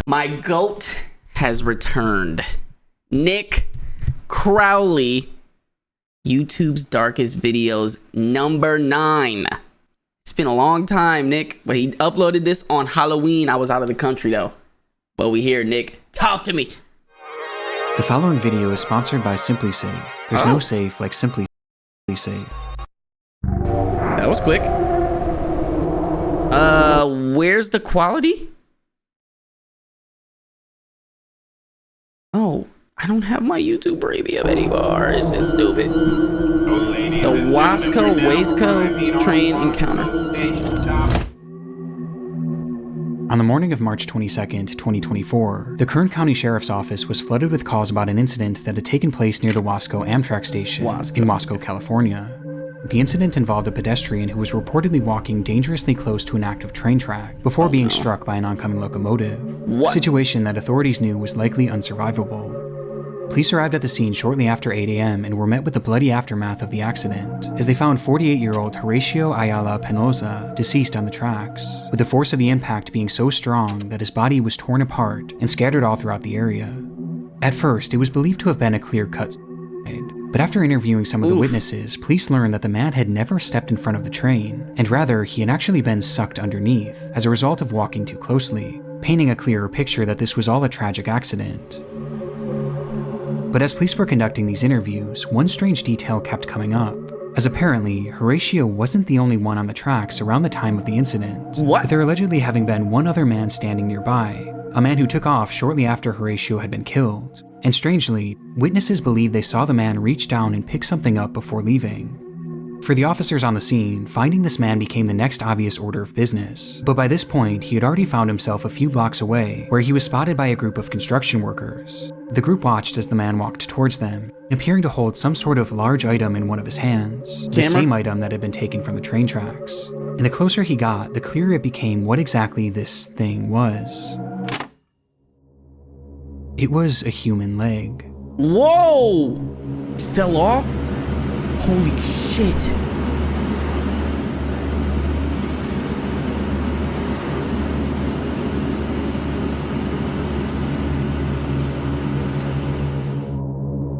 My goat has returned. Nick Crowley, YouTube's darkest videos, number 9. It's been a long time, Nick, but he uploaded this on Halloween. I was out of the country though. But we here, Nick. Talk to me. The following video is sponsored by Simply Safe. There's no safe like Simply Safe. That was quick. Where's the quality? Oh, I don't have my YouTube Premium anymore. It's just stupid. The Wasco Train Encounter. On the morning of March 22nd, 2024, the Kern County Sheriff's Office was flooded with calls about an incident that had taken place near the Wasco Amtrak station in Wasco, California. The incident involved a pedestrian who was reportedly walking dangerously close to an active train track before being struck by an oncoming locomotive, a situation that authorities knew was likely unsurvivable. Police arrived at the scene shortly after 8 a.m. and were met with the bloody aftermath of the accident, as they found 48-year-old Horacio Ayala Penoza deceased on the tracks, with the force of the impact being so strong that his body was torn apart and scattered all throughout the area. At first, it was believed to have been a clear-cut suicide, but after interviewing some of the witnesses, police learned that the man had never stepped in front of the train, and rather, he had actually been sucked underneath as a result of walking too closely, painting a clearer picture that this was all a tragic accident. But as police were conducting these interviews, one strange detail kept coming up, as apparently, Horacio wasn't the only one on the tracks around the time of the incident, with there allegedly having been one other man standing nearby, a man who took off shortly after Horacio had been killed. And strangely, witnesses believe they saw the man reach down and pick something up before leaving. For the officers on the scene, finding this man became the next obvious order of business, but by this point, he had already found himself a few blocks away, where he was spotted by a group of construction workers. The group watched as the man walked towards them, appearing to hold some sort of large item in one of his hands, the same item that had been taken from the train tracks. And the closer he got, the clearer it became what exactly this thing was. It was a human leg. Whoa! It fell off? Holy shit.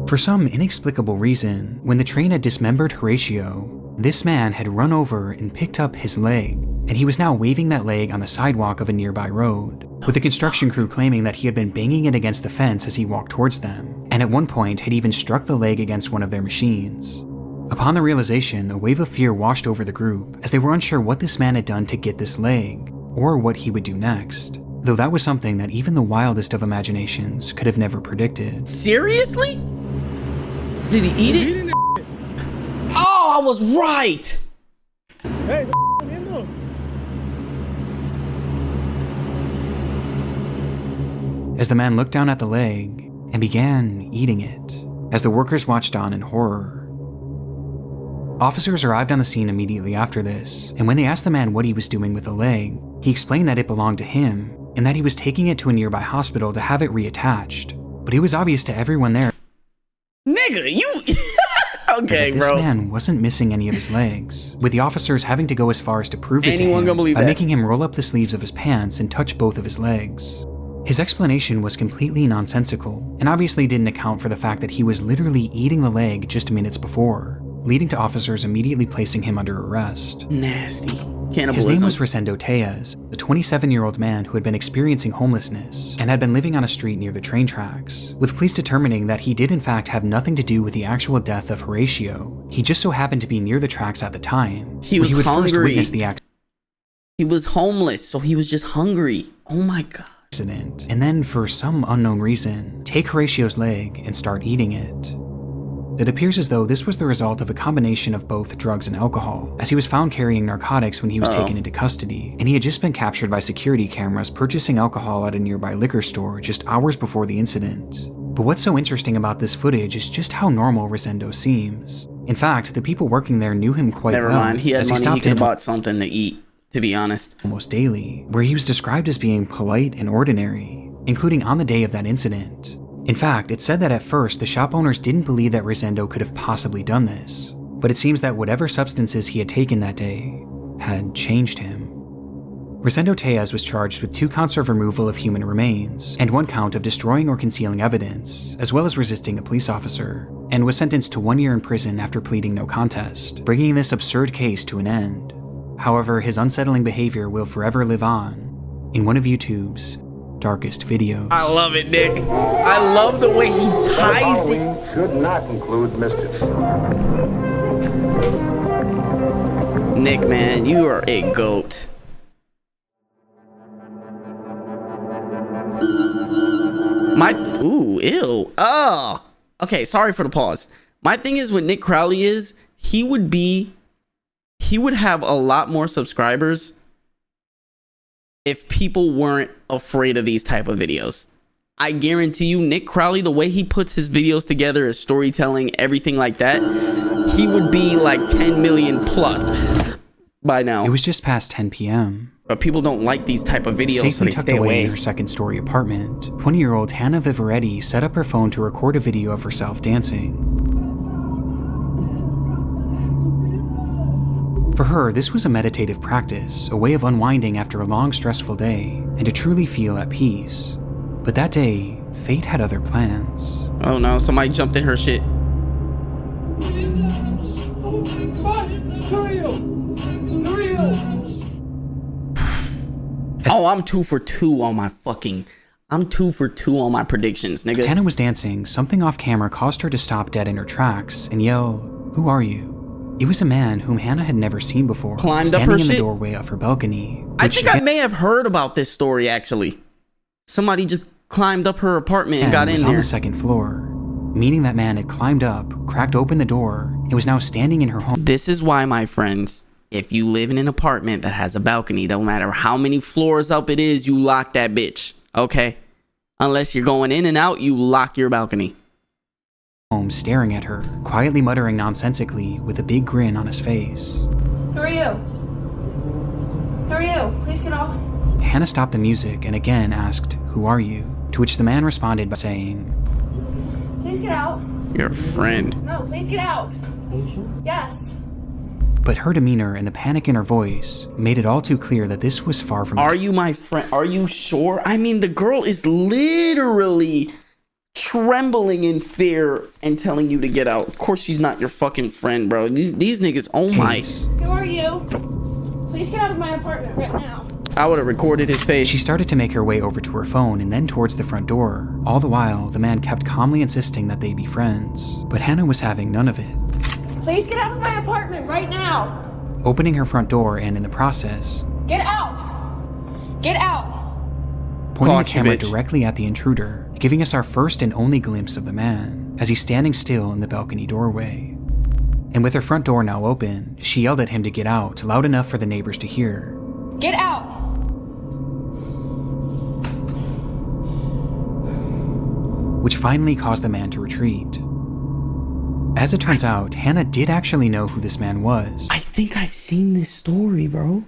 For some inexplicable reason, when the train had dismembered Horacio, this man had run over and picked up his leg, and he was now waving that leg on the sidewalk of a nearby road, with the construction crew claiming that he had been banging it against the fence as he walked towards them, and at one point had even struck the leg against one of their machines. Upon the realization, a wave of fear washed over the group, as they were unsure what this man had done to get this leg, or what he would do next, though that was something that even the wildest of imaginations could have never predicted. Seriously? Did he eat it? Oh, I was right! Hey, as the man looked down at the leg and began eating it, as the workers watched on in horror. Officers arrived on the scene immediately after this, and when they asked the man what he was doing with the leg, he explained that it belonged to him, and that he was taking it to a nearby hospital to have it reattached. But it was obvious to everyone there, Nigga, you... Okay, this man wasn't missing any of his legs, with the officers having to go as far as to prove it to him by making him roll up the sleeves of his pants and touch both of his legs. His explanation was completely nonsensical, and obviously didn't account for the fact that he was literally eating the leg just minutes before, leading to officers immediately placing him under arrest. Nasty. Cannibalism. His name was Rosendo Tejas, a 27-year-old man who had been experiencing homelessness and had been living on a street near the train tracks, with police determining that he did in fact have nothing to do with the actual death of Horacio. He just so happened to be near the tracks at the time. He was hungry. First witness the accident. He was homeless, so he was just hungry. Oh my god. And then, for some unknown reason, take Horacio's leg and start eating it. It appears as though this was the result of a combination of both drugs and alcohol, as he was found carrying narcotics when he was taken into custody, and he had just been captured by security cameras purchasing alcohol at a nearby liquor store just hours before the incident. But what's so interesting about this footage is just how normal Rosendo seems. In fact, the people working there knew him quite well. Never mind, he had money, he could have bought something to eat, to be honest. Almost daily, where he was described as being polite and ordinary, including on the day of that incident. In fact, it said that at first the shop owners didn't believe that Rosendo could have possibly done this, but it seems that whatever substances he had taken that day had changed him. Rosendo Tejas was charged with 2 counts of removal of human remains and 1 count of destroying or concealing evidence, as well as resisting a police officer, and was sentenced to 1 year in prison after pleading no contest, bringing this absurd case to an end. However, his unsettling behavior will forever live on in one of YouTube's darkest videos. I love it, Nick. I love the way he ties it. Should not include mischief. Nick, man, you are a goat. Ew. Oh. Okay, sorry for the pause. My thing is with Nick Crowley is he would have a lot more subscribers if people weren't afraid of these type of videos. I guarantee you, Nick Crowley, the way he puts his videos together, his storytelling, everything like that, he would be like 10 million plus by now. It was just past 10 p.m. But people don't like these type of videos, Safely so they tucked stay away away. in her second-story apartment, 20-year-old Hannah Vivaretti set up her phone to record a video of herself dancing. For her, this was a meditative practice, a way of unwinding after a long, stressful day, and to truly feel at peace. But that day, fate had other plans. Oh no, somebody jumped in her shit. Oh, I'm 2 for 2 on my predictions, nigga. As Hannah was dancing, something off camera caused her to stop dead in her tracks and yell, "Who are you?" It was a man whom Hannah had never seen before, Climbed up standing her in the shit? doorway of her balcony. I think I may have heard about this story, actually. Somebody just climbed up her apartment and got in was there. on the second floor, meaning that man had climbed up, cracked open the door, and was now standing in her home. This is why, my friends, if you live in an apartment that has a balcony, don't matter how many floors up it is, you lock that bitch, okay? Unless you're going in and out, you lock your balcony. Home staring at her, quietly muttering nonsensically with a big grin on his face. Who are you? Who are you? Please get off. Hannah stopped the music and again asked, "Who are you?" To which the man responded by saying, Please get out. Your friend. No, please get out. Yes. but her demeanor and the panic in her voice made it all too clear that this was far from. Are you my friend? Are you sure? I mean, the girl is literally trembling in fear and telling you to get out. Of course she's not your fucking friend, bro. These niggas, oh my. Who are you? Please get out of my apartment right now. I would have recorded his face. She started to make her way over to her phone and then towards the front door. All the while, the man kept calmly insisting that they be friends, but Hannah was having none of it. Please get out of my apartment right now. Opening her front door and in the process, Get out. Get out. pointing Caught the you, camera bitch. directly at the intruder, giving us our first and only glimpse of the man as he's standing still in the balcony doorway. And with her front door now open, she yelled at him to get out, loud enough for the neighbors to hear. Get out. Which finally caused the man to retreat. As it turns out, Hannah did actually know who this man was. I think I've seen this story, bro.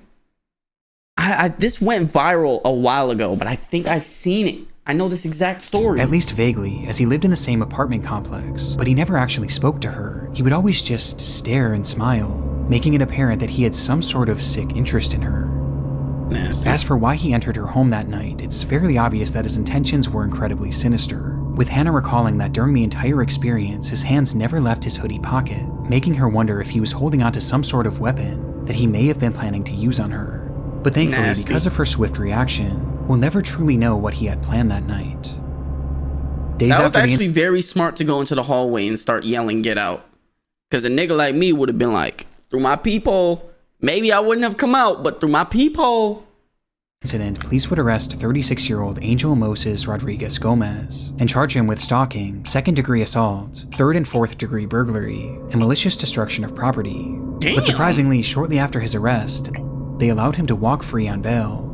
This went viral a while ago, but I think I've seen it. I know this exact story. At least vaguely, as he lived in the same apartment complex, but he never actually spoke to her. He would always just stare and smile, making it apparent that he had some sort of sick interest in her. Nasty. As for why he entered her home that night, it's fairly obvious that his intentions were incredibly sinister, with Hannah recalling that during the entire experience, his hands never left his hoodie pocket, making her wonder if he was holding onto some sort of weapon that he may have been planning to use on her. But thankfully, Nasty. because of her swift reaction, we'll never truly know what he had planned that night. Days That was after the actually very smart to go into the hallway and start yelling, get out. Because a nigga like me would have been like, through my peephole. Maybe I wouldn't have come out, but through my peephole. incident, police would arrest 36-year-old Angel Moses Rodriguez Gomez and charge him with stalking, second-degree assault, third and fourth-degree burglary, and malicious destruction of property. Damn. But surprisingly, shortly after his arrest, they allowed him to walk free on bail.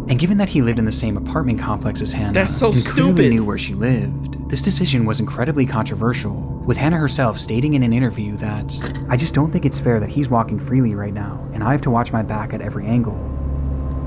And given that he lived in the same apartment complex as Hannah That's so and clearly stupid. knew where she lived, this decision was incredibly controversial, with Hannah herself stating in an interview that, "I just don't think it's fair that he's walking freely right now, and I have to watch my back at every angle."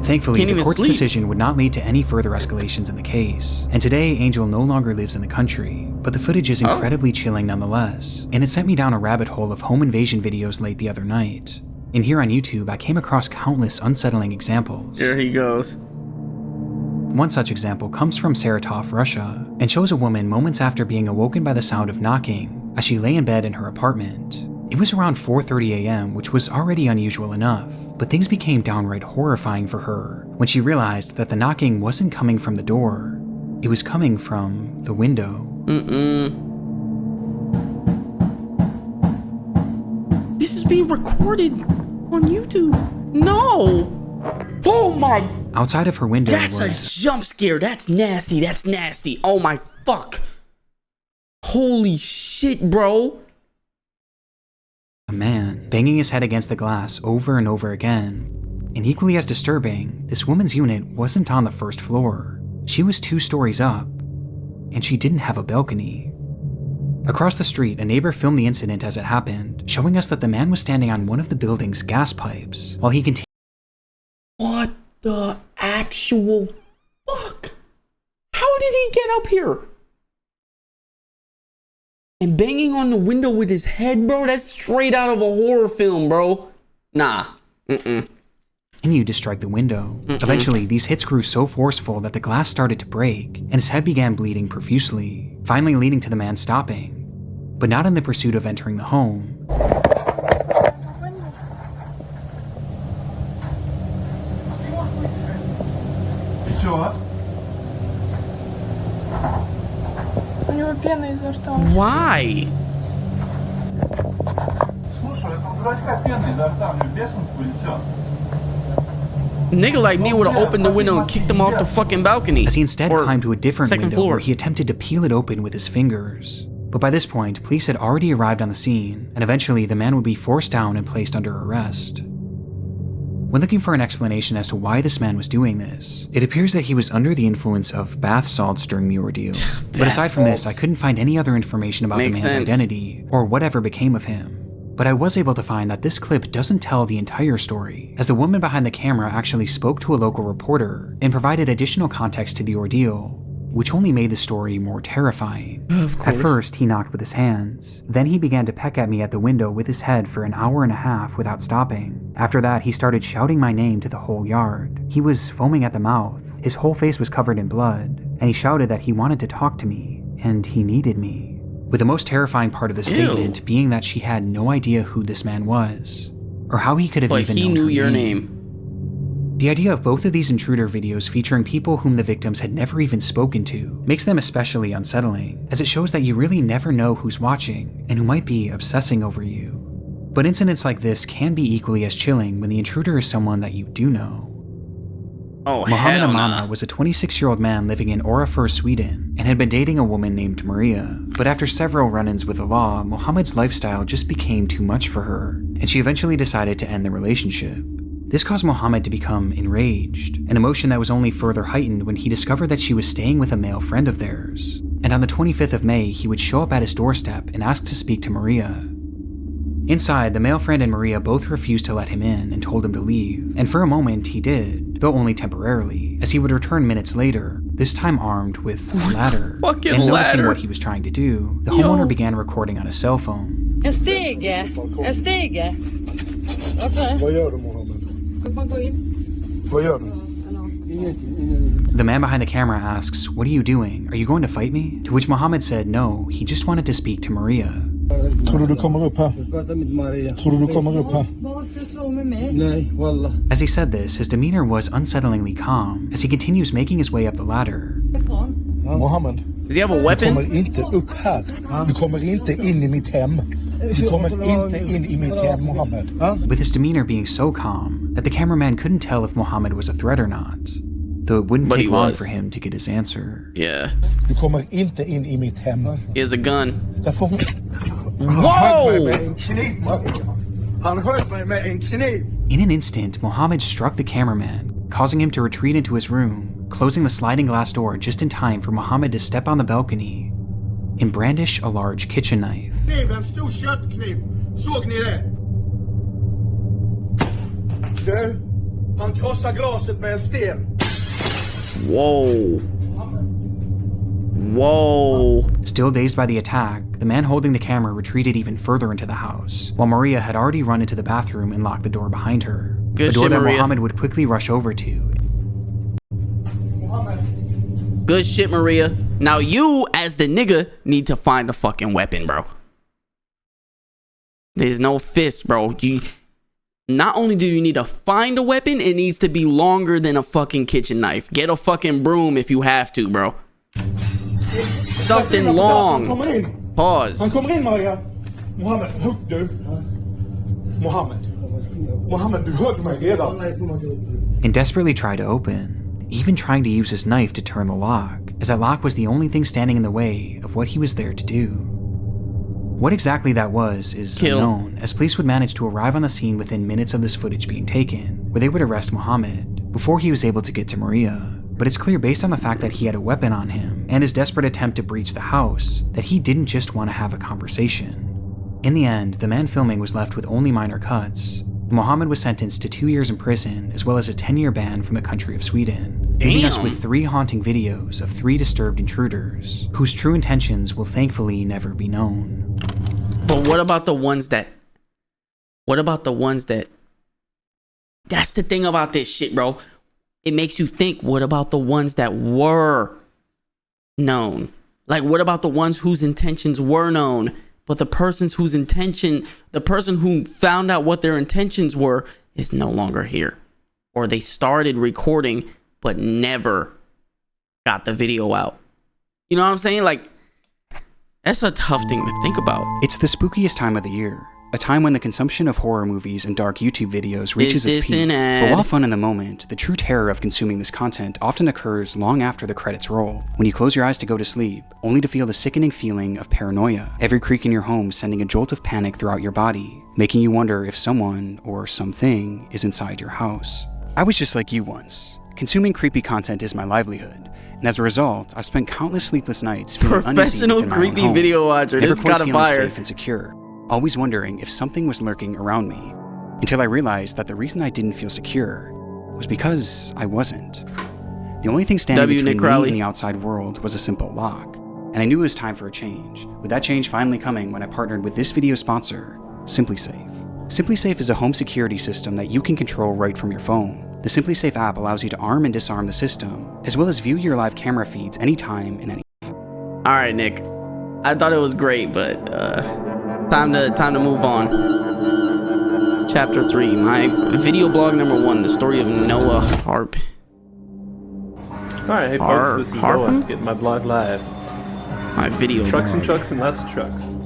Thankfully, Can't the even court's sleep. decision would not lead to any further escalations in the case, and today Angel no longer lives in the country, but the footage is incredibly chilling nonetheless, and it sent me down a rabbit hole of home invasion videos late the other night. And here on YouTube, I came across countless unsettling examples. Here he goes. One such example comes from Saratov, Russia, and shows a woman moments after being awoken by the sound of knocking as she lay in bed in her apartment. It was around 4:30 a.m., which was already unusual enough, but things became downright horrifying for her when she realized that the knocking wasn't coming from the door, it was coming from the window. This is being recorded on YouTube. No! Oh my! Outside of her window That's was a jump scare. That's nasty. That's nasty. Oh my fuck. Holy shit, bro. a man banging his head against the glass over and over again. And equally as disturbing, this woman's unit wasn't on the first floor. She was 2 stories up, and she didn't have a balcony. Across the street, a neighbor filmed the incident as it happened, showing us that the man was standing on one of the building's gas pipes while he continued. What the actual fuck? How did he get up here? And banging on the window with his head, bro? That's straight out of a horror film, bro. Nah. Continued to strike the window. Eventually, these hits grew so forceful that the glass started to break, and his head began bleeding profusely, finally leading to the man stopping, but not in the pursuit of entering the home. Why? Nigga like me would have opened the window and kicked him off the fucking balcony. As he instead climbed to a different second window floor. where he attempted to peel it open with his fingers. But by this point, police had already arrived on the scene, and eventually the man would be forced down and placed under arrest. When looking for an explanation as to why this man was doing this, it appears that he was under the influence of bath salts during the ordeal. But aside from this, I couldn't find any other information about Makes the man's sense. identity or whatever became of him. But I was able to find that this clip doesn't tell the entire story, as the woman behind the camera actually spoke to a local reporter and provided additional context to the ordeal, which only made the story more terrifying. Of course. At first, he knocked with his hands. Then he began to peck at me at the window with his head for an hour and a half without stopping. After that, he started shouting my name to the whole yard. He was foaming at the mouth. His whole face was covered in blood, and he shouted that he wanted to talk to me, and he needed me. With the most terrifying part of the statement being that she had no idea who this man was, or how he could have But even he known knew her your name. name. The idea of both of these intruder videos featuring people whom the victims had never even spoken to makes them especially unsettling, as it shows that you really never know who's watching and who might be obsessing over you. But incidents like this can be equally as chilling when the intruder is someone that you do know. Oh, Mohammed hell Amana nah. was a 26-year-old man living in Orafur, Sweden, and had been dating a woman named Maria. But after several run-ins with the law, Mohammed's lifestyle just became too much for her, and she eventually decided to end the relationship. This caused Mohammed to become enraged, an emotion that was only further heightened when he discovered that she was staying with a male friend of theirs. And on the 25th of May, he would show up at his doorstep and ask to speak to Maria. Inside, the male friend and Maria both refused to let him in and told him to leave, and for a moment he did, though only temporarily, as he would return minutes later, this time armed with a ladder. Fucking And noticing ladder. what he was trying to do, the homeowner began recording on his cell phone. En stege. Okej. Vad gör du, Mohammed? Man går in. Vad gör du? The man behind the camera asks, "What are you doing? Are you going to fight me?" To which Mohammed said no, he just wanted to speak to Maria. Tror du kommer upp här? Tror du kommer upp här? Varför så med mig? Nej, wallah. As he said this, his demeanor was unsettlingly calm as he continues making his way up the ladder. Mohammed, Does he have a du weapon? kommer inte upp här. Du kommer inte in i mitt hem. Du kommer inte in i mitt hem, Mohammed. With his demeanor being so calm that the cameraman couldn't tell if Mohammed was a threat or not, though it wouldn't But take he long was. for him to get his answer. Yeah. Du kommer inte in i mitt hem. He has a gun. Därför Whoa! Han sköt mig med en kniv. In an instant, Mohammed struck the cameraman, causing him to retreat into his room, closing the sliding glass door just in time for Mohammed to step on the balcony and brandish a large kitchen knife. En stor köttkniv. Såg ni det? Du, han krossar glaset med en sten. Whoa. Whoa. Still dazed by the attack, the man holding the camera retreated even further into the house, while Maria had already run into the bathroom and locked the door behind her. Good a door shit, that Maria. Mohammed would quickly rush over to. Good shit, Maria. Now you, as the nigga, need to find a fucking weapon, bro. There's no fist, bro. Not only do you need to find a weapon, it needs to be longer than a fucking kitchen knife. Get a fucking broom if you have to, bro. Something long. Pause. Han kommer in, Maria. Mohammed, hugg du. Mohammed, du högg mig redan. And desperately tried to open, even trying to use his knife to turn the lock, as that lock was the only thing standing in the way of what he was there to do. What exactly that was is unknown, as police would manage to arrive on the scene within minutes of this footage being taken, where they would arrest Mohammed before he was able to get to Maria. But it's clear based on the fact that he had a weapon on him and his desperate attempt to breach the house that he didn't just want to have a conversation. In the end, the man filming was left with only minor cuts, and Mohammed was sentenced to 2 years in prison as well as a 10-year ban from the country of Sweden, leaving us with 3 haunting videos of 3 disturbed intruders, whose true intentions will thankfully never be known. But what about the ones that... That's the thing about this shit, bro. It makes you think, what about the ones that were known? Like, what about the ones whose intentions were known, but the person who found out what their intentions were is no longer here? Or they started recording, but never got the video out. You know what I'm saying? Like, that's a tough thing to think about. It's the spookiest time of the year, a time when the consumption of horror movies and dark YouTube videos reaches its peak. But while fun in the moment, the true terror of consuming this content often occurs long after the credits roll, when you close your eyes to go to sleep, only to feel the sickening feeling of paranoia, every creak in your home sending a jolt of panic throughout your body, making you wonder if someone or something is inside your house. I was just like you once. Consuming creepy content is my livelihood, and as a result, I've spent countless sleepless nights feeling uneasy within my own creepy home, video watcher. never This quite got a feeling fire. safe and secure, always wondering if something was lurking around me, until I realized that the reason I didn't feel secure was because I wasn't. The only thing standing between Nick me Crowley. and the outside world was a simple lock, and I knew it was time for a change, with that change finally coming when I partnered with this video sponsor, SimpliSafe. SimpliSafe is a home security system that you can control right from your phone. The SimpliSafe app allows you to arm and disarm the system, as well as view your live camera feeds anytime and any. All right, Nick. I thought it was great, but time to move on. Chapter 3, my video blog number 1, the story of Noah Harp. Alright, hey folks, this is Harpham? Noah, getting my blog live. My video Trucks and blog. trucks and lots of trucks.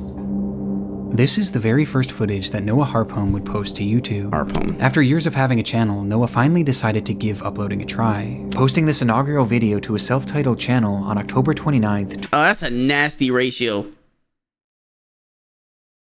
This is the very first footage that Noah Harpham would post to YouTube. Harpham. After years of having a channel, Noah finally decided to give uploading a try, posting this inaugural video to his self-titled channel on October 29th. Oh, that's a nasty ratio.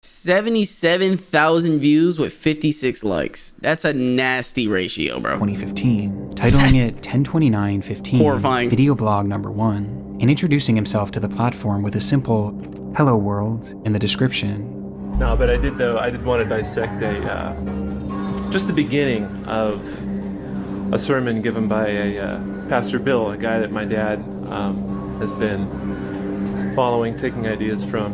77,000 views with 56 likes. That's a nasty ratio, bro. 2015, titling it 102915 horrifying. Video blog number 1, and introducing himself to the platform with a simple "Hello world" in the description. No, but I did want to dissect just the beginning of a sermon given by a Pastor Bill, a guy that my dad has been following, taking ideas from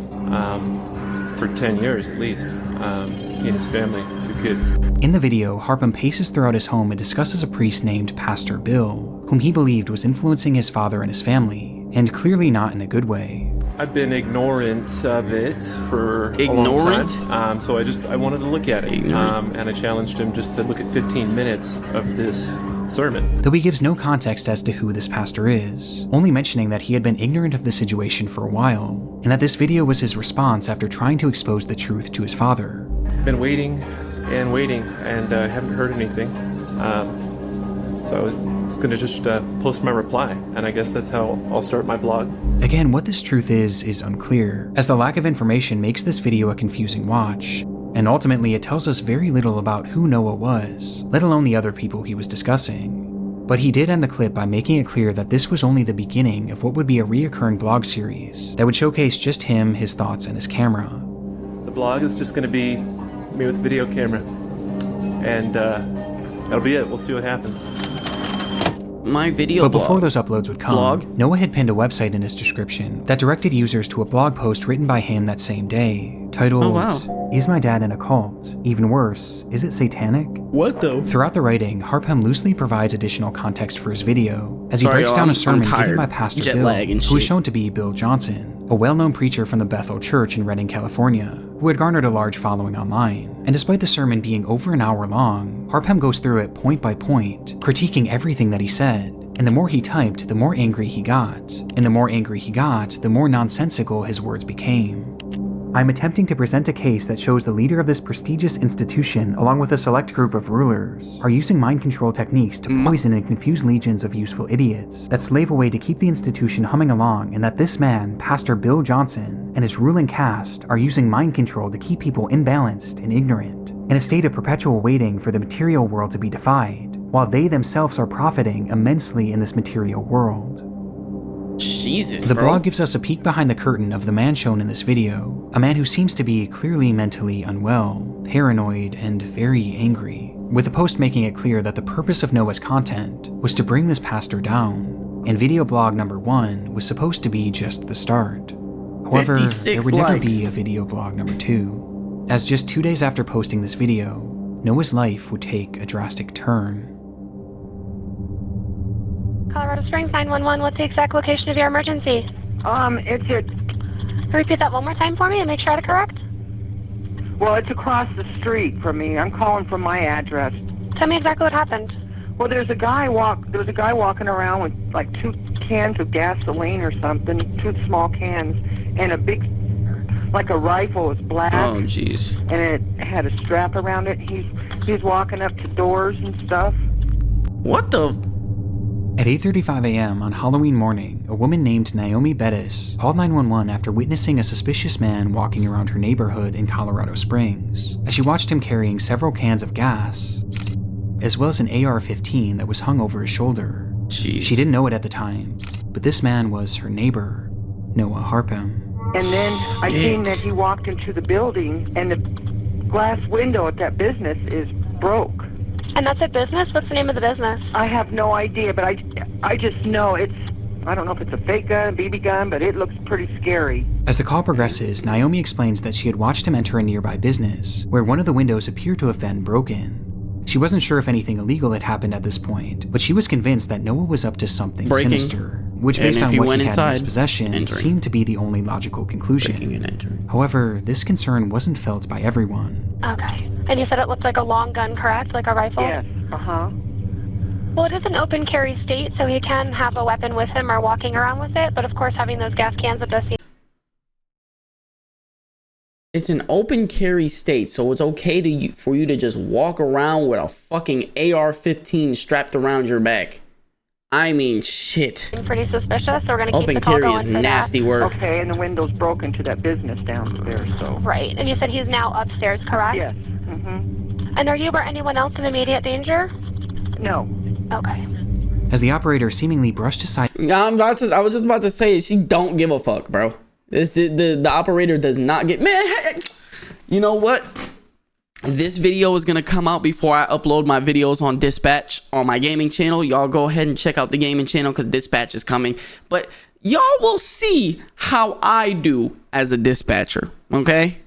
for 10 years at least. He and his family, 2 kids. In the video, Harpham paces throughout his home and discusses a priest named Pastor Bill, whom he believed was influencing his father and his family, and clearly not in a good way. I've been ignorant of it for a long time, so I wanted to look at it, and I challenged him just to look at 15 minutes of this sermon. Though he gives no context as to who this pastor is, only mentioning that he had been ignorant of the situation for a while, and that this video was his response after trying to expose the truth to his father. Been waiting and waiting, and haven't heard anything. So I was going to just post my reply, and I guess that's how I'll start my blog. Again, what this truth is unclear, as the lack of information makes this video a confusing watch, and ultimately it tells us very little about who Noah was, let alone the other people he was discussing. But he did end the clip by making it clear that this was only the beginning of what would be a reoccurring blog series that would showcase just him, his thoughts, and his camera. The blog is just going to be me with a video camera, and that'll be it. We'll see what happens. my video But before blog. those uploads would come, Noah had pinned a website in his description that directed users to a blog post written by him that same day, titled, Oh, wow. "Is my dad in a cult? Even worse, is it satanic?" What though? Throughout the writing, Harpham loosely provides additional context for his video, as he breaks y'all, down a I'm sermon given tired. by Pastor Jet Bill, lag and who is shit. shown to be Bill Johnson, a well-known preacher from the Bethel Church in Redding, California, who had garnered a large following online. And despite the sermon being over an hour long, Harpham goes through it point by point, critiquing everything that he said. And the more he typed, the more angry he got. And the more angry he got, the more nonsensical his words became. "I'm attempting to present a case that shows the leader of this prestigious institution, along with a select group of rulers, are using mind control techniques to poison and confuse legions of useful idiots that slave away to keep the institution humming along, and that this man, Pastor Bill Johnson, and his ruling caste are using mind control to keep people imbalanced and ignorant, in a state of perpetual waiting for the material world to be defied, while they themselves are profiting immensely in this material world." Jesus, The bro. blog gives us a peek behind the curtain of the man shown in this video, a man who seems to be clearly mentally unwell, paranoid, and very angry, with the post making it clear that the purpose of Noah's content was to bring this pastor down, and video blog number 1 was supposed to be just the start. However, 56 there would never likes. be a video blog number 2, as just 2 days after posting this video, Noah's life would take a drastic turn. Colorado Springs 911, what's the exact location of your emergency? It's at, Repeat that one more time for me and make sure I had it correct. well, it's across the street from me. I'm calling from my address. Tell me exactly what happened. Well, there's a guy walking around with like 2 cans of gasoline or something, 2 small cans, and a big, like a rifle. It's black, Oh, jeez. and it had a strap around it. He's walking up to doors and stuff. What the? At 8:35 a.m. on Halloween morning, a woman named Naomi Bettis called 911 after witnessing a suspicious man walking around her neighborhood in Colorado Springs, as she watched him carrying several cans of gas, as well as an AR-15 that was hung over his shoulder. Jeez. She didn't know it at the time, but this man was her neighbor, Noah Harpham. And then I seen Shit. that he walked into the building, and the glass window at that business is broke. And that's a business? What's the name of the business? I have no idea, but I just know I don't know if it's a fake gun, a BB gun, but it looks pretty scary. As the call progresses, Naomi explains that she had watched him enter a nearby business, where one of the windows appeared to have been broken. She wasn't sure if anything illegal had happened at this point, but she was convinced that Noah was up to something Breaking. sinister, which And based if on he what went he had in his inside, possession entering. seemed to be the only logical conclusion. Breaking and entering. However, this concern wasn't felt by everyone. Okay. And you said it looked like a long gun, correct? Like a rifle? Yes, Well, it is an open carry state, so he can have a weapon with him or walking around with it, but of course having those gas cans, it does seem... It's an open carry state, so it's okay for you to just walk around with a fucking AR-15 strapped around your back. I mean, shit. pretty suspicious, so we're going to keep Open the call carry going is for nasty that. work. Okay, and the window's broken to that business downstairs, so. Right. And you said he's now upstairs, correct? Yes. And are you or anyone else in immediate danger? No. Okay. As the operator seemingly brushed aside I was just about to say, she don't give a fuck, bro. The operator does not get, man. You know what? This video is gonna come out before I upload my videos on Dispatch on my gaming channel. Y'all go ahead and check out the gaming channel because Dispatch is coming. But y'all will see how I do as a dispatcher. Okay?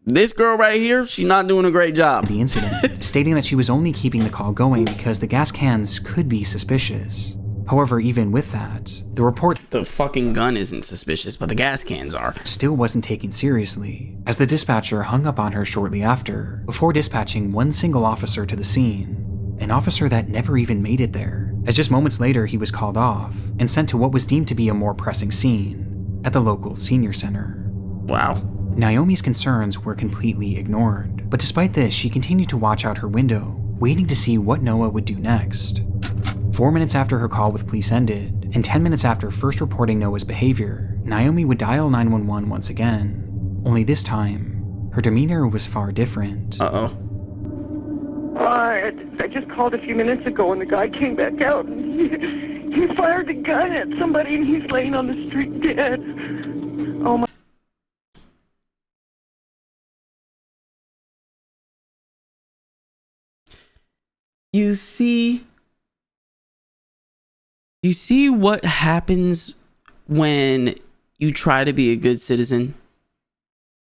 This girl right here, she's not doing a great job. the incident, stating that she was only keeping the call going because the gas cans could be suspicious. However, even with that, the report The fucking gun isn't suspicious, but the gas cans are. still wasn't taken seriously, as the dispatcher hung up on her shortly after, before dispatching one single officer to the scene, an officer that never even made it there, as just moments later he was called off and sent to what was deemed to be a more pressing scene at the local senior center. Wow. Naomi's concerns were completely ignored, but despite this, she continued to watch out her window, waiting to see what Noah would do next. 4 minutes after her call with police ended, and 10 minutes after first reporting Noah's behavior, Naomi would dial 911 once again. Only this time, her demeanor was far different. Uh-oh. I just called a few minutes ago, and the guy came back out, and he fired the gun at somebody, and he's laying on the street dead. Oh my. You see, You see what happens when you try to be a good citizen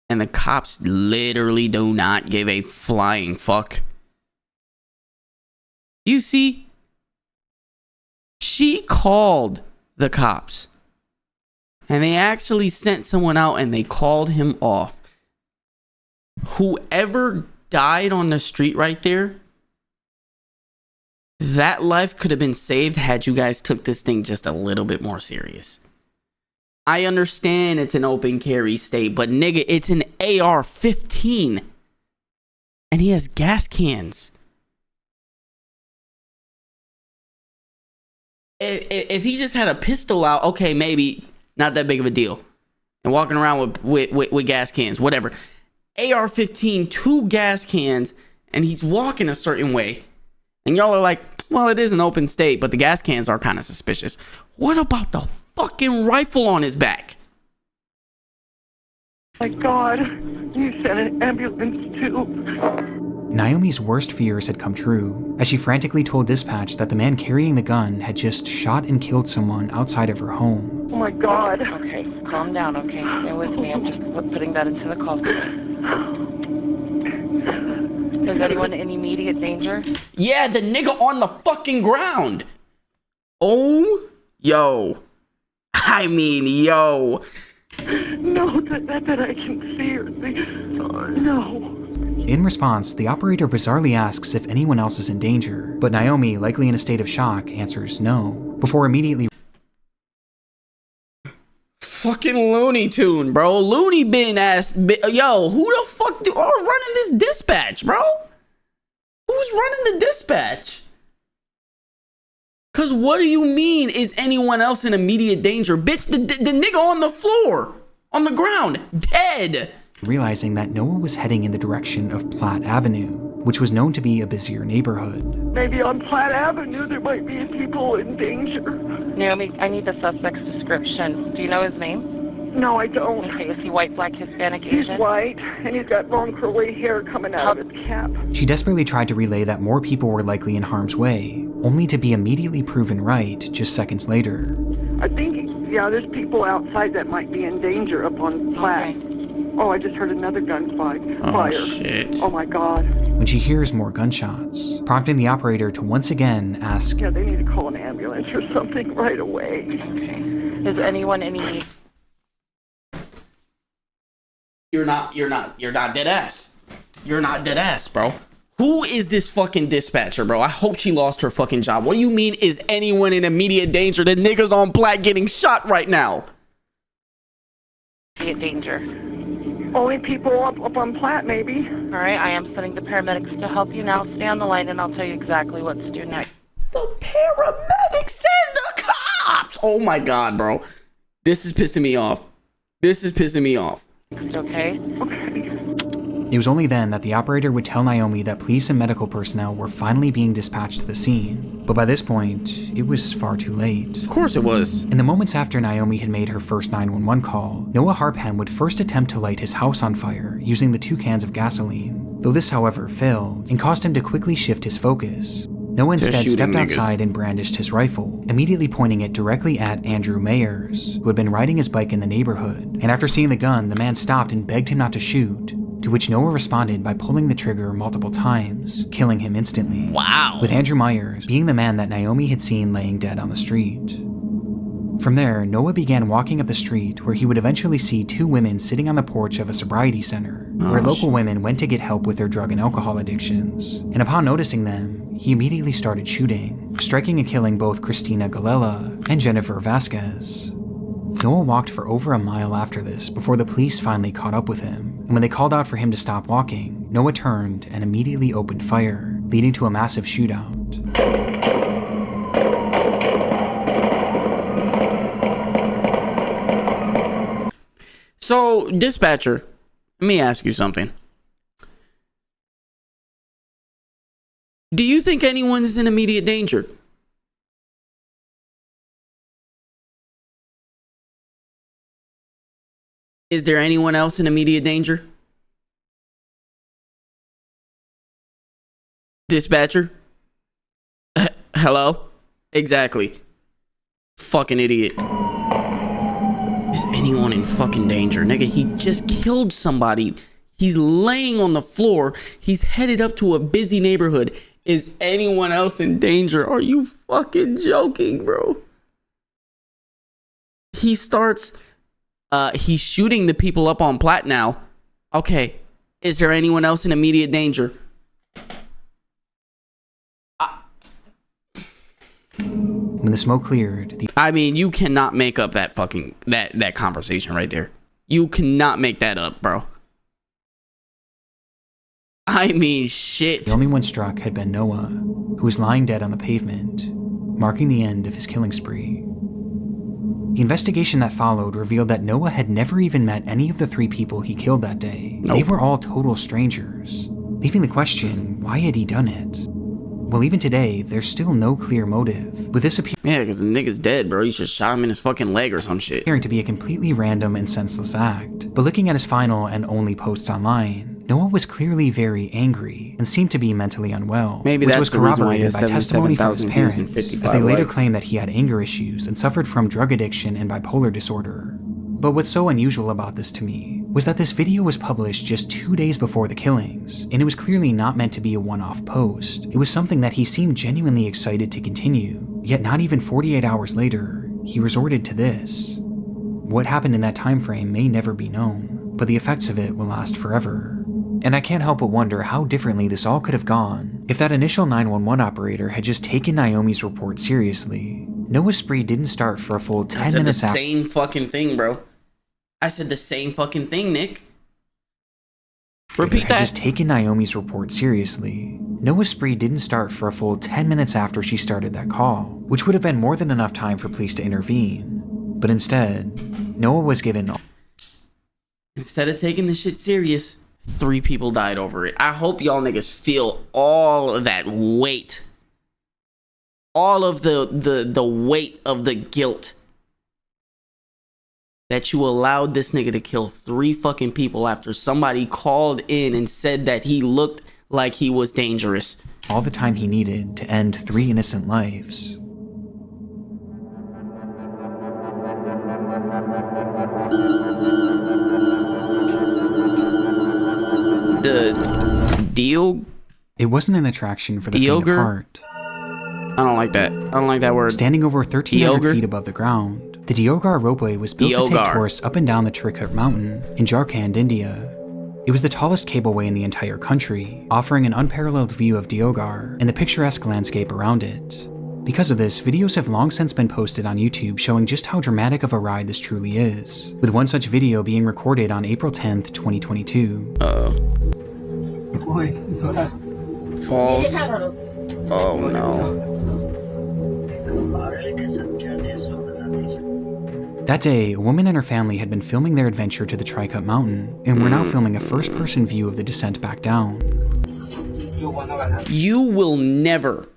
and the cops literally do not give a flying fuck? You see, she called the cops and they actually sent someone out and they called him off. Whoever died on the street right there, that life could have been saved had you guys took this thing just a little bit more serious. I understand it's an open carry state, but nigga, it's an AR-15 and he has gas cans. If he just had a pistol out, okay, maybe not that big of a deal. And walking around with gas cans, whatever. AR-15, 2 gas cans, and he's walking a certain way. And y'all are like, well, it is an open state, but the gas cans are kind of suspicious. What about the fucking rifle on his back? My God, you sent an ambulance too. Naomi's worst fears had come true, as she frantically told dispatch that the man carrying the gun had just shot and killed someone outside of her home. Oh my God. Okay, calm down, okay? Stay with me. I'm just putting that into the call. Is anyone in immediate danger? Yeah, the nigga on the fucking ground. Oh, yo. I mean, yo. No, that I can see or see. No. In response, the operator bizarrely asks if anyone else is in danger, but Naomi, likely in a state of shock, answers no, before immediately Fucking Looney Tune, bro. Looney Bin ass. Yo, who the fuck are running this dispatch, bro? Who's running the dispatch? Cause what do you mean is anyone else in immediate danger? Bitch, the nigga on the floor, on the ground, dead. realizing that Noah was heading in the direction of Platt Avenue, which was known to be a busier neighborhood. Maybe on Platt Avenue there might be people in danger. Naomi, I need the suspect's description. Do you know his name? No, I don't. Okay, is he white, black, Hispanic, He's Asian? white, and he's got long curly hair coming out of his cap. She desperately tried to relay that more people were likely in harm's way, only to be immediately proven right just seconds later. I think, yeah, there's people outside that might be in danger up on Platt. Okay. Oh, I just heard another gunfire. Oh, shit. Oh, my God. When she hears more gunshots, prompting the operator to once again ask, Yeah, they need to call an ambulance or something right away. Okay. Is anyone in need? You're not dead ass. You're not dead ass, bro. Who is this fucking dispatcher, bro? I hope she lost her fucking job. What do you mean, is anyone in immediate danger? The niggas on Platt getting shot right now. Be in danger. Only people up on Platt, maybe. All right, I am sending the paramedics to help you now. Stay on the line and I'll tell you exactly what to do next. The paramedics and the cops. Oh my God, bro. This is pissing me off. This is pissing me off. Okay? it was only then that the operator would tell Naomi that police and medical personnel were finally being dispatched to the scene. But by this point, it was far too late. Of course it was. In the moments after Naomi had made her first 911 call, Noah Harpham would first attempt to light his house on fire using the 2 cans of gasoline. Though this, however, failed and caused him to quickly shift his focus. Noah instead stepped outside and brandished his rifle, immediately pointing it directly at Andrew Mayers, who had been riding his bike in the neighborhood. And after seeing the gun, the man stopped and begged him not to shoot, to which Noah responded by pulling the trigger multiple times, killing him instantly. Wow. With Andrew Mayers being the man that Naomi had seen laying dead on the street. From there, Noah began walking up the street where he would eventually see 2 women sitting on the porch of a sobriety center, where local women went to get help with their drug and alcohol addictions. And upon noticing them, he immediately started shooting, striking and killing both Christina Galella and Jennifer Vasquez. Noah walked for over a mile after this before the police finally caught up with him, and when they called out for him to stop walking, Noah turned and immediately opened fire, leading to a massive shootout. So, dispatcher, let me ask you something. Do you think anyone is in immediate danger? Is there anyone else in immediate danger? Dispatcher? Hello? Exactly. Fucking idiot. Is anyone in fucking danger? Nigga, he just killed somebody. He's laying on the floor. He's headed up to a busy neighborhood. Is anyone else in danger? Are you fucking joking, bro? He starts, he's shooting the people up on Platte now. Okay, is there anyone else in immediate danger? When the smoke cleared, I mean, you cannot make up that fucking, that conversation right there. You cannot make that up, bro. I mean, shit. The only one struck had been Noah, who was lying dead on the pavement, marking the end of his killing spree. The investigation that followed revealed that Noah had never even met any of the 3 people he killed that day. Nope. They were all total strangers, leaving the question, why had he done it? Well, even today, there's still no clear motive, with this yeah, because the nigga's dead, bro. You just shot him in his fucking leg or some shit. appearing to be a completely random and senseless act. But looking at his final and only posts online, Noah was clearly very angry and seemed to be mentally unwell, Maybe which that's was the reason why he corroborated has by testimony from his 77,000 parents, views and 55 as they later likes. claimed that he had anger issues and suffered from drug addiction and bipolar disorder. But what's so unusual about this to me was that this video was published just 2 days before the killings, and it was clearly not meant to be a one-off post. It was something that he seemed genuinely excited to continue, yet not even 48 hours later, he resorted to this. What happened in that time frame may never be known, but the effects of it will last forever. And I can't help but wonder how differently this all could have gone if that initial 911 operator had just taken Naomi's report seriously. Noah's spree didn't start for a full 10 minutes after. I said the same fucking thing, bro. I said the same fucking thing, Nick. Repeat had that. just taken Naomi's report seriously. Noah's spree didn't start for a full 10 minutes after she started that call, which would have been more than enough time for police to intervene. But instead, Noah was given... Instead of taking this shit serious, 3 people died over it. I hope y'all niggas feel all of that weight. All of the weight of the guilt that you allowed this nigga to kill 3 fucking people after somebody called in and said that he looked like he was dangerous. all the time he needed to end 3 innocent lives. The deal. It wasn't an attraction for the faint of heart. I don't like that. I don't like that word. Standing over 1,300 feet above the ground, the Deoghar Ropeway was built to take tourists up and down the Trikut mountain in Jharkhand, India. It was the tallest cableway in the entire country, offering an unparalleled view of Deoghar and the picturesque landscape around it. Because of this, videos have long since been posted on YouTube showing just how dramatic of a ride this truly is, with one such video being recorded on April 10th, 2022. False. Oh no. That day, a woman and her family had been filming their adventure to the Trikut mountain, and were now filming a first-person view of the descent back down. You will never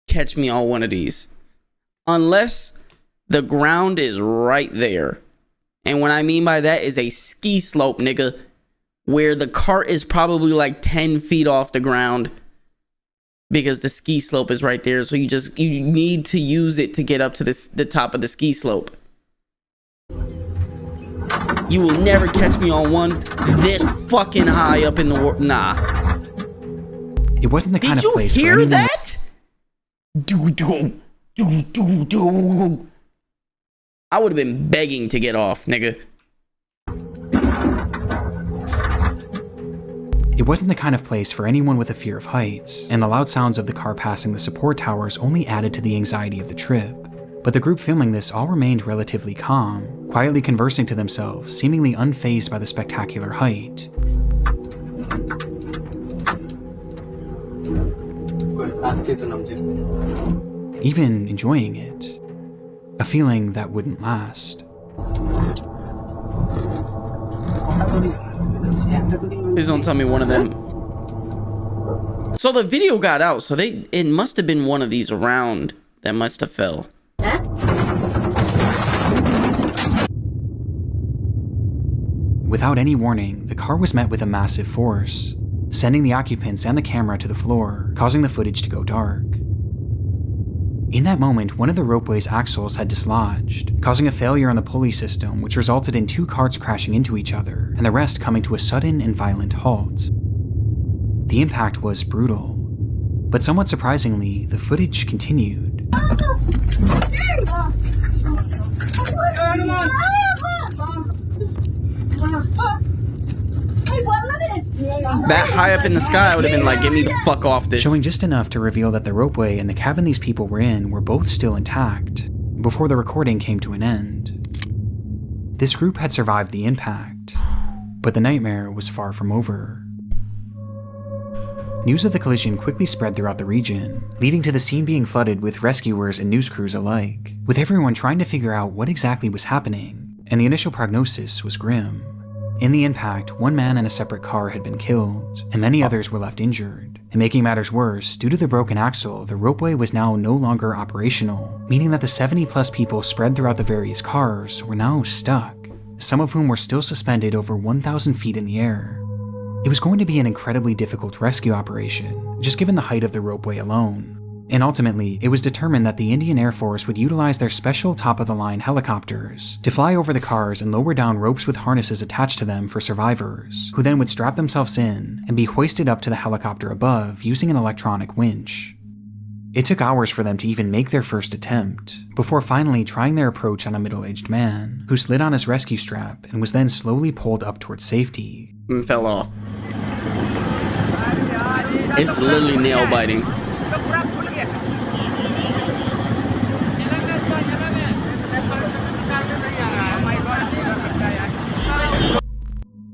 catch me on one of these unless the ground is right there. And what I mean by that is a ski slope, nigga, where the cart is probably like 10 feet off the ground because the ski slope is right there. So you need to use it to get up to the top of the ski slope. You will never catch me on one this fucking high up in the world. Nah. It wasn't the kind of place Did you for hear anyone... that? I would have been begging to get off, nigga. It wasn't the kind of place for anyone with a fear of heights, and the loud sounds of the car passing the support towers only added to the anxiety of the trip. But the group filming this all remained relatively calm, quietly conversing to themselves, seemingly unfazed by the spectacular height. Even enjoying it. A feeling that wouldn't last. Please don't tell me one of them. So the video got out, so it must have been one of these around that must have fell. Without any warning, the car was met with a massive force, sending the occupants and the camera to the floor, causing the footage to go dark. In that moment, one of the ropeway's axles had dislodged, causing a failure on the pulley system, which resulted in 2 carts crashing into each other, and the rest coming to a sudden and violent halt. The impact was brutal, but somewhat surprisingly, the footage continued. That high up in the sky, I would have been like, get me the fuck off this. Showing just enough to reveal that the ropeway and the cabin these people were in were both still intact, before the recording came to an end. This group had survived the impact, but the nightmare was far from over. News of the collision quickly spread throughout the region, leading to the scene being flooded with rescuers and news crews alike, with everyone trying to figure out what exactly was happening, and the initial prognosis was grim. In the impact, 1 man in a separate car had been killed, and many others were left injured. And making matters worse, due to the broken axle, the ropeway was now no longer operational, meaning that the 70+ people spread throughout the various cars were now stuck, some of whom were still suspended over 1,000 feet in the air. It was going to be an incredibly difficult rescue operation, just given the height of the ropeway alone. And ultimately, it was determined that the Indian Air Force would utilize their special top-of-the-line helicopters to fly over the cars and lower down ropes with harnesses attached to them for survivors, who then would strap themselves in and be hoisted up to the helicopter above using an electronic winch. It took hours for them to even make their first attempt, before finally trying their approach on a middle-aged man, who slid on his rescue strap and was then slowly pulled up towards safety. And fell off. It's literally nail biting.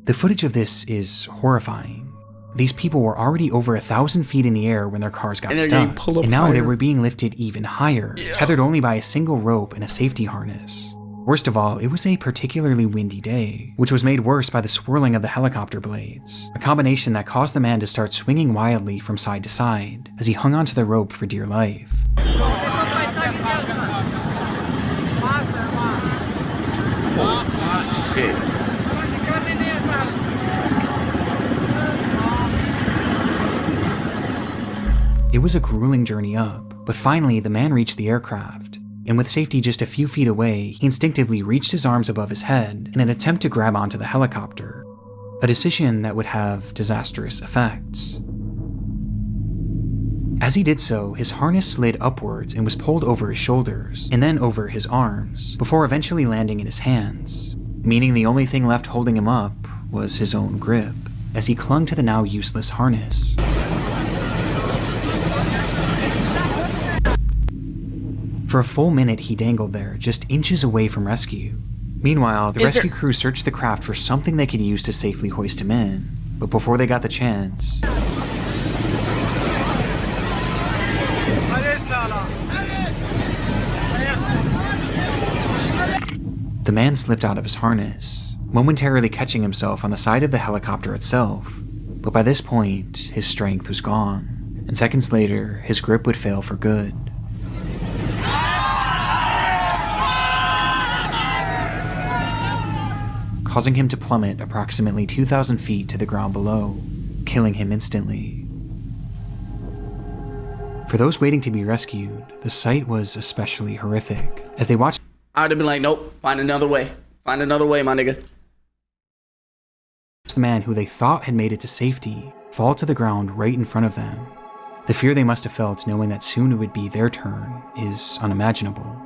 The footage of this is horrifying. These people were already over 1,000 feet in the air when their cars got stuck, and now they were being lifted even higher, tethered only by a single rope and a safety harness. Worst of all, it was a particularly windy day, which was made worse by the swirling of the helicopter blades, a combination that caused the man to start swinging wildly from side to side as he hung onto the rope for dear life. Shit. It was a grueling journey up, but finally the man reached the aircraft, and with safety just a few feet away, he instinctively reached his arms above his head in an attempt to grab onto the helicopter, a decision that would have disastrous effects. As he did so, his harness slid upwards and was pulled over his shoulders, and then over his arms, before eventually landing in his hands, meaning the only thing left holding him up was his own grip, as he clung to the now useless harness. For a full minute, he dangled there, just inches away from rescue. Meanwhile, the rescue crew searched the craft for something they could use to safely hoist him in, but before they got the chance, the man slipped out of his harness, momentarily catching himself on the side of the helicopter itself, but by this point, his strength was gone, and seconds later, his grip would fail for good. Causing him to plummet approximately 2,000 feet to the ground below, killing him instantly. For those waiting to be rescued, the sight was especially horrific, as they watched. I would have been like, nope, find another way. Find another way, my nigga. The man who they thought had made it to safety fall to the ground right in front of them. The fear they must have felt knowing that soon it would be their turn is unimaginable.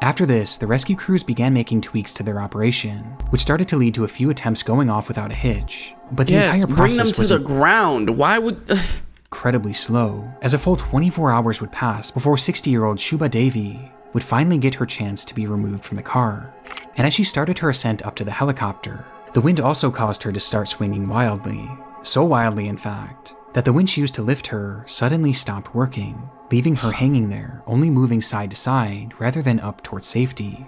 After this, the rescue crews began making tweaks to their operation, which started to lead to a few attempts going off without a hitch. But the entire process bring them to the ground. Why would... incredibly slow, as a full 24 hours would pass before 60-year-old Shubha Devi would finally get her chance to be removed from the car. And as she started her ascent up to the helicopter, the wind also caused her to start swinging wildly. So wildly, in fact, that the winch used to lift her suddenly stopped working, leaving her hanging there, only moving side to side rather than up towards safety.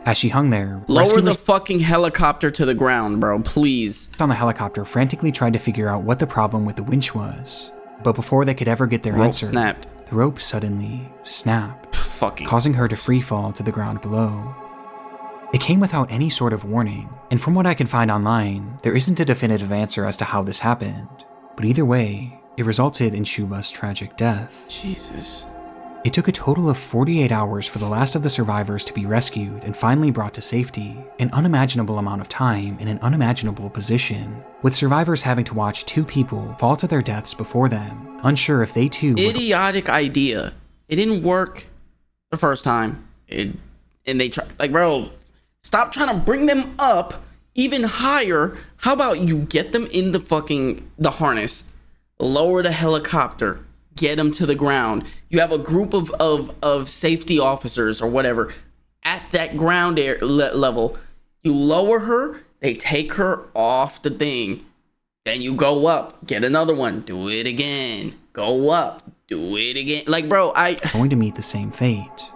As she hung there, lower the fucking helicopter to the ground, bro, please. On the helicopter frantically tried to figure out what the problem with the winch was, but before they could ever get their answer, snapped. The rope suddenly snapped, causing her to free fall to the ground below. It came without any sort of warning, and from what I can find online, there isn't a definitive answer as to how this happened, but either way, it resulted in Shubha's tragic death. Jesus. It took a total of 48 hours for the last of the survivors to be rescued and finally brought to safety, an unimaginable amount of time in an unimaginable position, with survivors having to watch 2 people fall to their deaths before them, unsure if they too Idiotic idea. It didn't work the first time. And they try, like, bro, stop trying to bring them up even higher. How about you get them in the harness, lower the helicopter, get them to the ground. You have a group of safety officers or whatever at that ground level. You lower her, they take her off the thing. Then you go up, get another one, do it again. Go up, do it again. Like, bro, going to meet the same fate.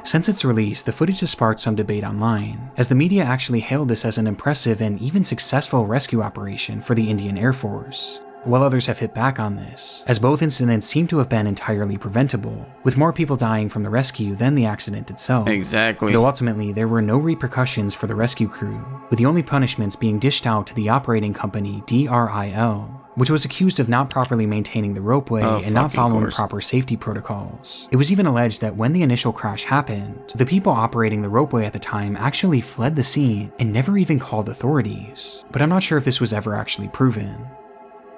Since its release, the footage has sparked some debate online, as the media actually hailed this as an impressive and even successful rescue operation for the Indian Air Force, while others have hit back on this, as both incidents seem to have been entirely preventable, with more people dying from the rescue than the accident itself. Exactly. Though ultimately there were no repercussions for the rescue crew, with the only punishments being dished out to the operating company DRIL, which was accused of not properly maintaining the ropeway and not following proper safety protocols. It was even alleged that when the initial crash happened, the people operating the ropeway at the time actually fled the scene and never even called authorities, but I'm not sure if this was ever actually proven.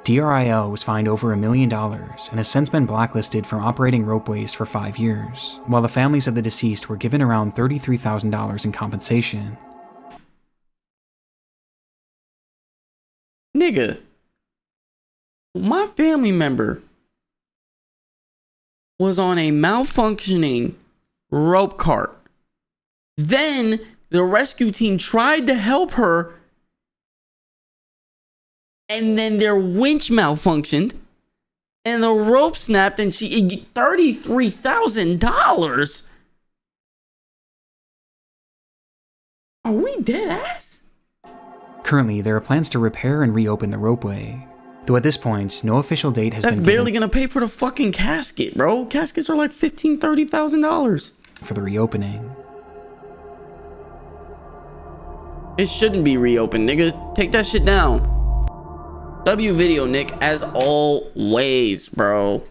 DRIL was fined over $1 million and has since been blacklisted from operating ropeways for 5 years, while the families of the deceased were given around $33,000 in compensation. Nigga, my family member was on a malfunctioning rope cart. Then the rescue team tried to help her, and then their winch malfunctioned and the rope snapped, and she $33,000. Are we dead ass? Currently, there are plans to repair and reopen the ropeway, though at this point, no official date has been given. That's barely gonna pay for the fucking casket, bro. Caskets are like $15,000-$30,000 for the reopening. It shouldn't be reopened, nigga. Take that shit down. W video, Nick, as always, bro.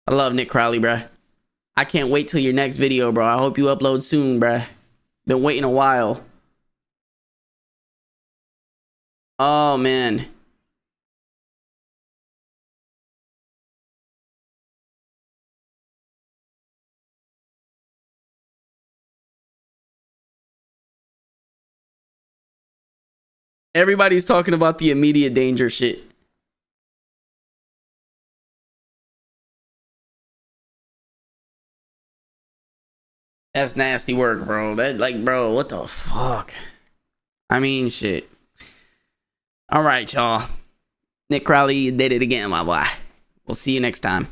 I love Nick Crowley, bruh. I can't wait till your next video, bro. I hope you upload soon, bruh. Been waiting a while. Oh, man. Everybody's talking about the immediate danger shit. That's nasty work, bro. That, like, bro, what the fuck? I mean, shit. All right, y'all. Nick Crowley did it again, my boy. We'll see you next time.